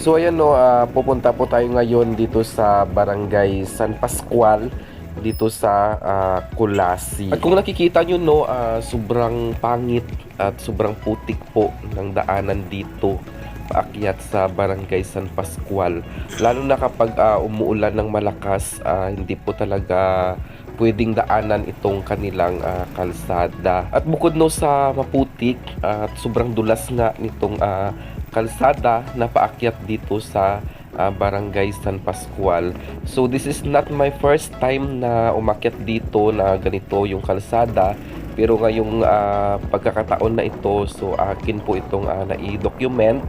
So ayan no, pupunta po tayo ngayon dito sa Barangay San Pascual dito sa Kulasi. At kung nakikita nyo no, sobrang pangit at sobrang putik po ng daanan dito paakyat sa Barangay San Pascual. Lalo na kapag umuulan ng malakas, hindi po talaga pwedeng daanan itong kanilang kalsada. At bukod no sa maputik at sobrang dulas nga nitong kalsada na paakyat dito sa Barangay San Pascual. So this is not my first time na umakyat dito na ganito yung kalsada. Pero ngayong pagkakataon na ito, so akin po itong nai-document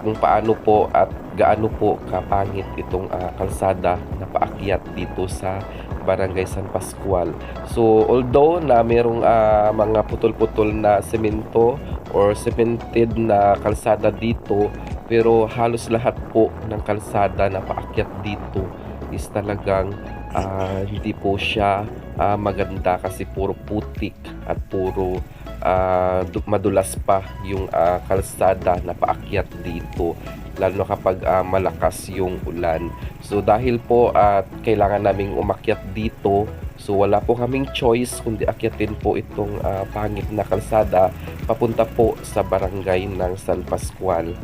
kung paano po at gaano po kapangit itong kalsada na paakyat dito sa Barangay San Pascual. So although na merong mga putol-putol na semento or cemented na kalsada dito, pero halos lahat po ng kalsada na paakyat dito is talagang hindi po siya maganda kasi puro putik at puro madulas pa yung kalsada na paakyat dito, lalo na kapag malakas yung ulan. So dahil po at kailangan naming umakyat dito, so wala po kaming choice kundi akyatin po itong pangit na kalsada papunta po sa barangay ng San Pascual.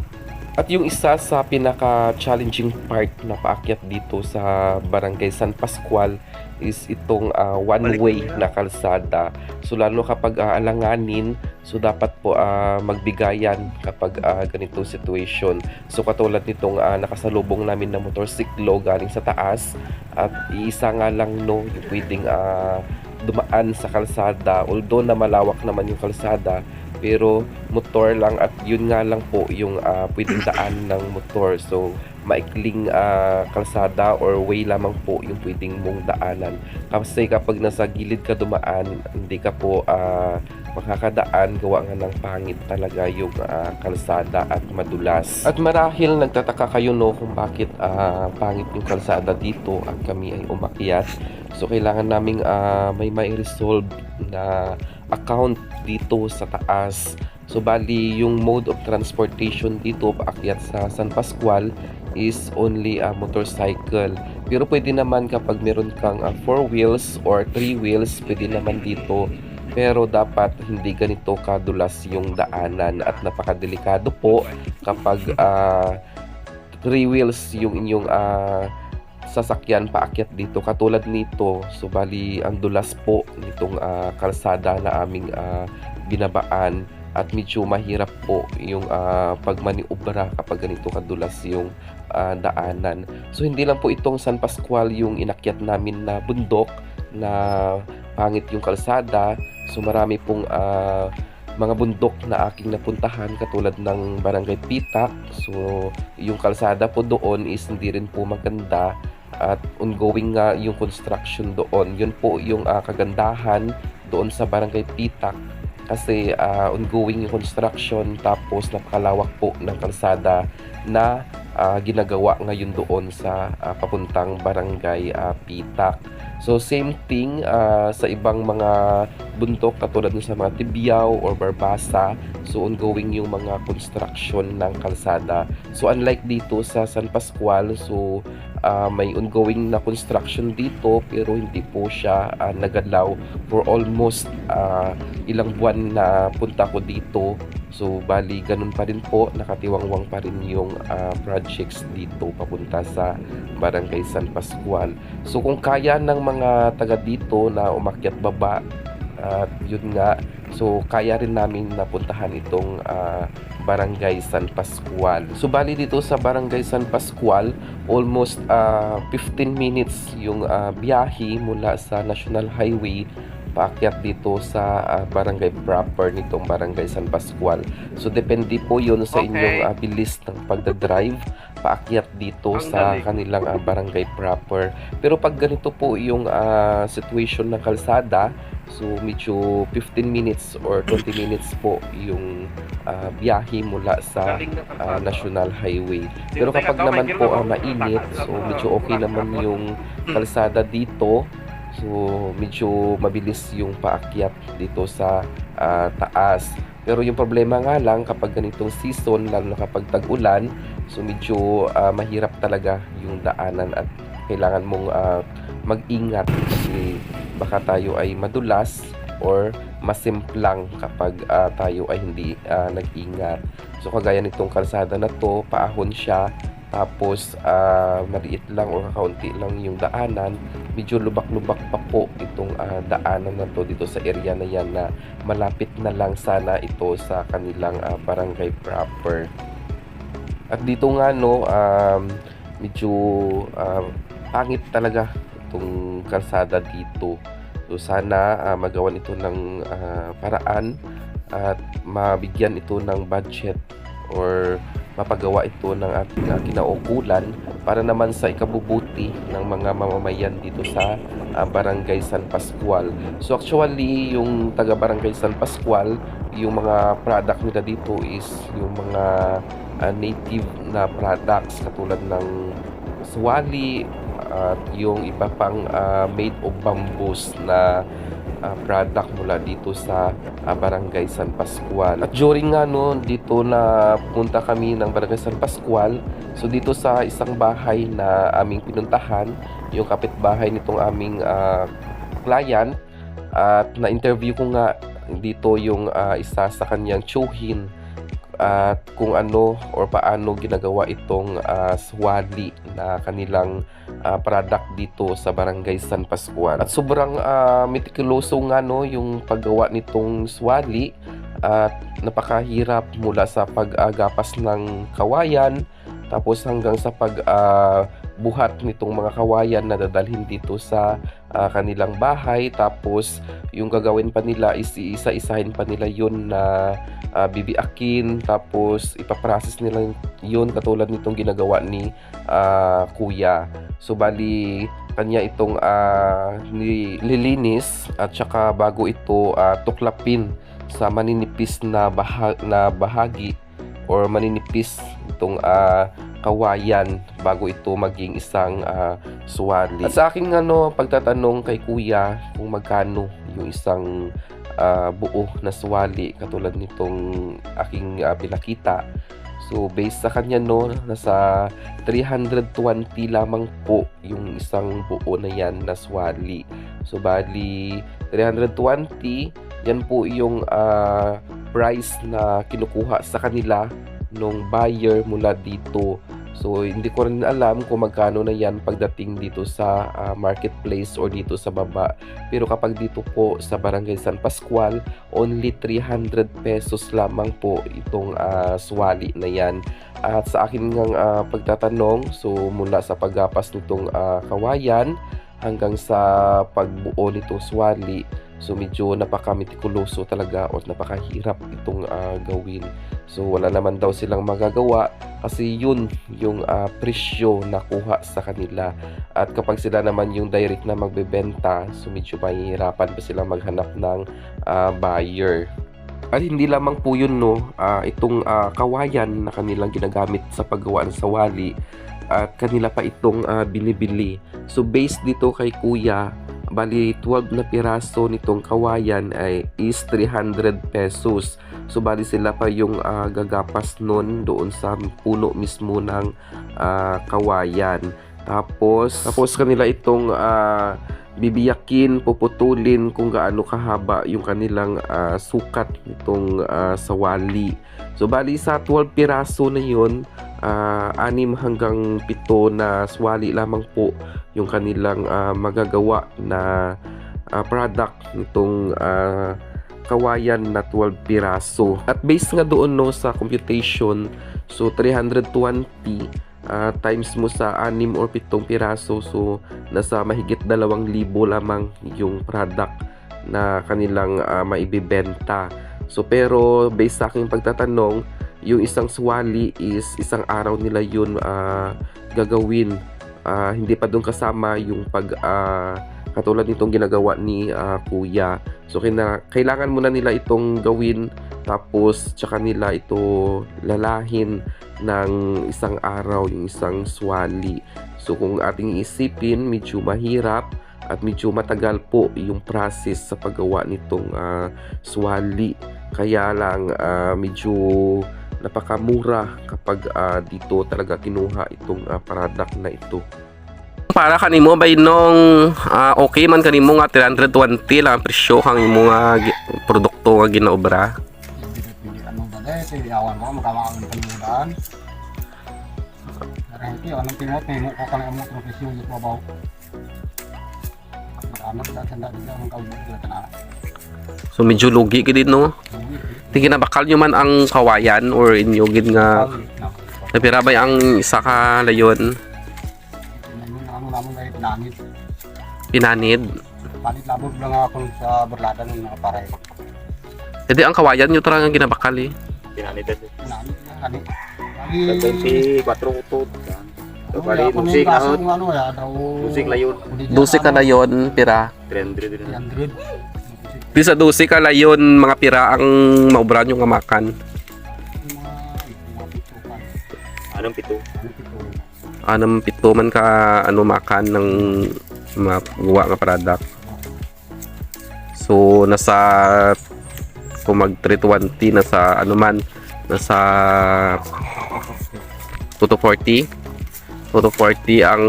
At yung isa sa pinaka-challenging part na paakyat dito sa Barangay San Pascual is itong one-way na kalsada. So lalo kapag alanganin, so dapat po magbigayan kapag ganito situation. So katulad nitong nakasalubong namin na motorsiklo galing sa taas at iisa nga lang no yung pwedeng dumaan sa kalsada, although na malawak naman yung kalsada, pero motor lang at yun nga lang po yung pwedeng daan ng motor. So maikling kalsada or way lamang po yung pwedeng mong daanan. Kasi kapag nasa gilid ka dumaan, hindi ka po makakadaan, gawa nga ng pangit talaga yung kalsada at madulas. At marahil nagtataka kayo no kung bakit pangit yung kalsada dito at kami ay umakyat. So kailangan naming may resolve na account dito sa taas. So bali yung mode of transportation dito paakyat sa San Pascual is only a motorcycle. Pero pwede naman kapag meron kang 4 wheels or 3 wheels, pwede naman dito. Pero dapat hindi ganito kadulas yung daanan at napakadelikado po kapag 3 wheels yung inyong sasakyan paakyat dito katulad nito. So bali ang dulas po nitong kalsada na aming binabaan at medyo mahirap po yung pagmaniobra kapag ganito kadulas yung daanan. So hindi lang po itong San Pascual yung inakyat namin na bundok na pangit yung kalsada. So marami pong mga bundok na aking napuntahan katulad ng Barangay Pitak. So yung kalsada po doon is hindi rin po maganda at ongoing nga yung construction doon. Yun po yung kagandahan doon sa Barangay Pitak kasi ongoing yung construction, tapos napakalawak po ng kalsada na ginagawa ngayon doon sa papuntang Barangay Pitak. So same thing sa ibang mga bundok katulad sa mga Tibiao or Barbasa. So ongoing yung mga construction ng kalsada. So unlike dito sa San Pascual, so may ongoing na construction dito pero hindi po siya nagalaw for almost ilang buwan na punta ko dito. So bali ganun pa rin po, nakatiwangwang pa rin yung projects dito papunta sa Barangay San Pascual. So kung kaya ng mga taga dito na umakyat baba at yun nga, so kaya rin namin napuntahan itong Barangay San Pascual. So bali dito sa Barangay San Pascual, almost 15 minutes yung biyahe mula sa National Highway paakyat dito sa barangay proper nitong Barangay San Pascual. So depende po yun sa inyong bilis ng pagdadrive paakyat dito sa kanilang barangay proper. Pero pag ganito po yung situation ng kalsada, so medyo 15 minutes or 20 minutes po yung biyahe mula sa National Highway. Pero kapag naman po mainit, so medyo okay naman yung kalsada dito. So medyo mabilis yung paakyat dito sa taas. Pero yung problema nga lang kapag ganitong season, lalo na kapag tag-ulan, so medyo mahirap talaga yung daanan at kailangan mong mag-ingat kasi baka tayo ay madulas or masimplang kapag tayo ay hindi nag-ingat. So kagaya nitong kalsada na to, paahon siya, tapos maliit lang o kakaunti lang yung daanan, medyo lubak-lubak pa po itong daanan na to dito sa area na yan na malapit na lang sana ito sa kanilang barangay proper. At dito nga no, medyo pangit talaga itong kalsada dito. So sana magawan ito ng paraan at mabigyan ito ng budget or mapagawa ito ng ating kinaukulan para naman sa ikabubuti ng mga mamamayan dito sa Barangay San Pascual. So actually, yung taga Barangay San Pascual, yung mga product nila dito is yung mga native na products katulad ng swali at yung iba pang made of bamboos na product mula dito sa Barangay San Pascual. At during nga no, dito na pumunta kami ng Barangay San Pascual, so dito sa isang bahay na aming pinuntahan, yung kapitbahay nitong aming client, at na-interview ko nga dito yung isa sa kanyang tsuhin at kung ano or paano ginagawa itong swali na kanilang product dito sa Barangay San Pascual. At sobrang meticuloso nga no yung paggawa nitong swali at napakahirap mula sa paggapas ng kawayan tapos hanggang sa buhat nitong mga kawayan na dadalhin dito sa kanilang bahay. Tapos yung gagawin pa nila is isa-isahin pa nila yun na bibiakin, tapos ipaprocess nila yun katulad nitong ginagawa ni kuya. So bali kanya itong nililinis at saka bago ito tuklapin sa maninipis na bahagi or maninipis itong kawayan bago ito maging isang swali. At sa aking pagtatanong kay kuya kung magkano yung isang buo na swali katulad nitong aking pinakita. So based sa kanya nasa 320 lamang po yung isang buo na yan na swali. So bali 320 yan po yung price na kinukuha sa kanila nung buyer mula dito. So hindi ko rin alam kung magkano na yan pagdating dito sa marketplace or dito sa baba. Pero kapag dito po sa Barangay San Pascual, only 300 pesos lamang po itong swali na yan. At sa akin ngang pagtatanong, so mula sa paggapas nitong kawayan hanggang sa pagbuo nitong swali, so medyo napaka-metikuloso talaga o napakahirap itong gawin. So wala naman daw silang magagawa kasi yun yung presyo na kuha sa kanila. At kapag sila naman yung direct na magbebenta, so medyo mahihirapan pa silang maghanap ng buyer. At hindi lamang po yun itong kawayan na kanilang ginagamit sa paggawa ng sawali at kanila pa itong binibili. So based dito kay kuya, bali 12 na piraso nitong kawayan is 300 pesos. So bali sila pa yung gagapas nun doon sa puno mismo ng kawayan. Tapos kanila itong bibiyakin, puputulin kung gaano kahaba yung kanilang sukat nitong sawali. So bali sa 12 piraso na yun, 6 hanggang 7 na swali lamang po yung kanilang magagawa na product nitong kawayan na 12 piraso. At based nga doon sa computation, so 320 times mo sa 6 or 7 piraso, so nasa mahigit 2,000 lamang yung product na kanilang maibibenta. So pero based sa aking pagtatanong, yung isang swali is isang araw nila yun gagawin. Hindi pa doon kasama yung katulad nitong ginagawa ni kuya. So kailangan muna nila itong gawin, tapos tsaka nila ito lalahin ng isang araw yung isang swali. So kung ating isipin, medyo mahirap at medyo matagal po yung process sa paggawa nitong suwali. Kaya lang medyo napakamura kapag dito talaga kinuha itong product na ito. Para kanimo bay nung okay man kanimo nga 320 lang ang presyo kang imo nga produkto nga ginaobra. Hindi ano bagay sa iyawan mo makamaan ng pangudaan. Karang ito anong tingot mo ko kanang amo profesyon sa babaw. Ano sa tanda dito ang kaulog na. So medyo lugi gid no. Tingin na bakal nyo man ang kawayan or inyo gid nga napirabay ang isa ka layon. Namun kayo pinanid. Pinanid. Panit labog lang ako sa berlada ng nakaparay. Jadi ang kawayan nyo talaga ginabakal eh. Pinanid. Pinanid na kani. 24 utot. So bali musik ahot. Ano ya daw. Musik layon. 12 ka layon pira. 300 din. 300. Bisa 12 ka layon mga pira ang maubran nyo nga makan. Anong pito? Anong pito man ka ano makan ng magawa nga product. So nasa kung mag 320 nasa ano man nasa 240 ang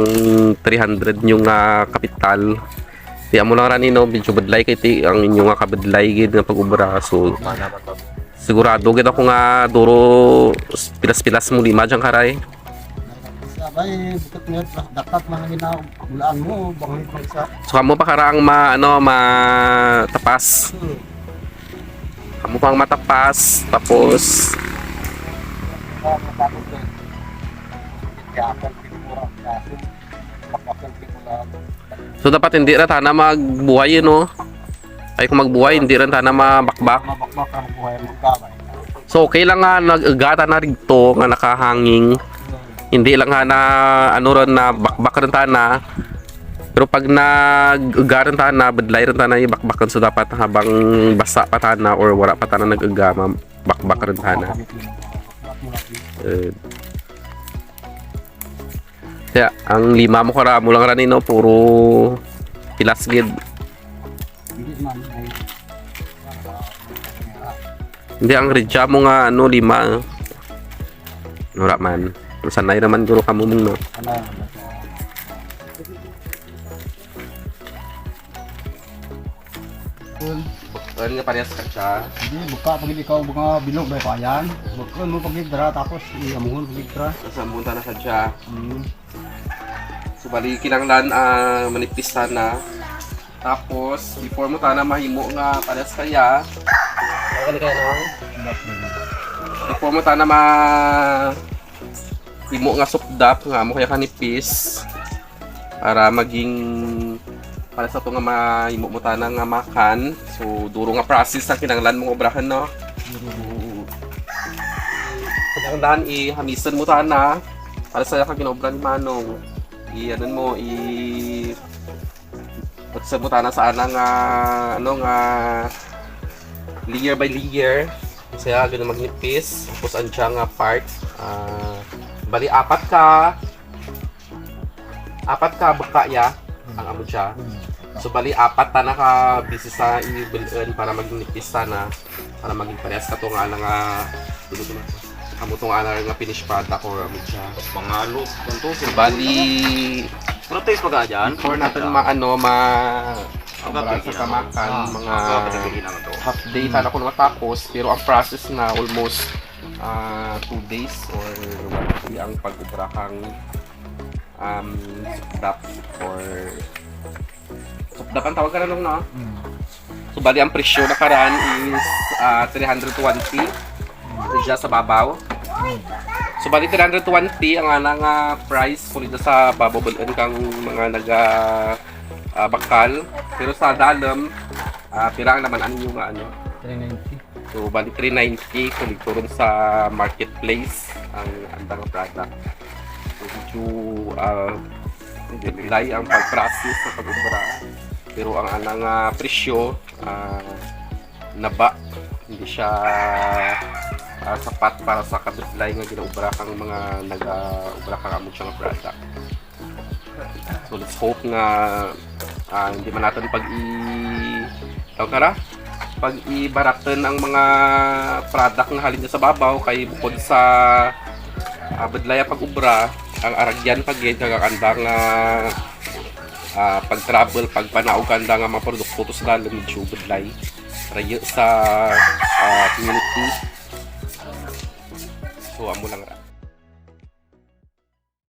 300 nyo nga kapital. Tiyan mo lang rin no, medyo badlay kay ti ang inyo nga kabadlay gid nga pag-ubra. So sigurado gid ako nga duro pilas-pilas mo lima dyan karay. Sabay bukod mo dapat man ginaw bulaan mo bangit mo isa. So kamo pa karaang matapas. Kamo pang matapas tapos so dapat hindi ra tana magbuhay no. Ay kung magbuhay hindi ra tana mabakbak. Mabakbak ang buhay mo kabay. So okay lang nga nag-agata na rito nga nakahanging. Hindi lang nga na ano ron na bakbak rin tana. Pero pag nag-uga rin tana, badlay rin tana ibakbakan. So dapat habang basa pa tana or wala pa tana nag-uga, bakbak rin tana. Kaya ang lima mo kara mo lang rin no, puro pilas gid. Hindi ang redya mo nga ano lima. Nura man. Sanay naman guro kamo mong no. Ano nga parehas ka siya? Hindi, buka pag ikaw mga bilog ba pa yan. Buka mo pag dra tapos iamuhon pag dra. Nasa munta na sa siya. So bali kinanglan manipis na. Tapos before mo tana mahimo nga parehas kaya. Ano kaya no? Before mo tana himo nga supdap nga mo kaya kanipis para maging para sa ito nga mahimo mo tanang nga makan. So duro nga process ang kinanglan mong obrahan no. Kinanglan ihamisan mo tana para sa kang ginobra ni Manong. Anon mo pagsa mo tana sa ana nga ano nga layer by layer. Kaya ganun magnipis tapos andiya nga part bali apat ka baka ya ang amo siya. So bali apat ta na ka busy sa i-build para maging nipis na para maging parehas ka to nga nga amo tong ana nga finished product or amo siya. Mga loop kanto So bali protest pa diyan for natin sa kamakan mga half day sana ko matapos pero ang process na almost 2 days or ang pag-ubra kang supdap or supdap ang tawag ka na lang no? So bali ang presyo na karaan is 320 dyan sa babaw. So bali 320 ang nga price kung dito sa bababulan kang mga bakal pero sa dalam pirang naman ano yung 390. So bali 390 kung dito rin sa marketplace ang andang product. So medyo delay ang pag-process sa pag-ubra pero ang anang presyo naba hindi siya sapat para sa kabudlay nga ginaubra kang mga nag-ubra kang amo siyang product. So let's hope nga hindi man natin pag ibaratan ang mga product nga halin niya sa babaw kay bukod sa badlaya pag-ubra ang aragyan pag-gate kagakanda nga pag-travel, pag-panaog kanda nga mga produkto to sa dalong medyo badlay rayo sa community. So amo lang ra.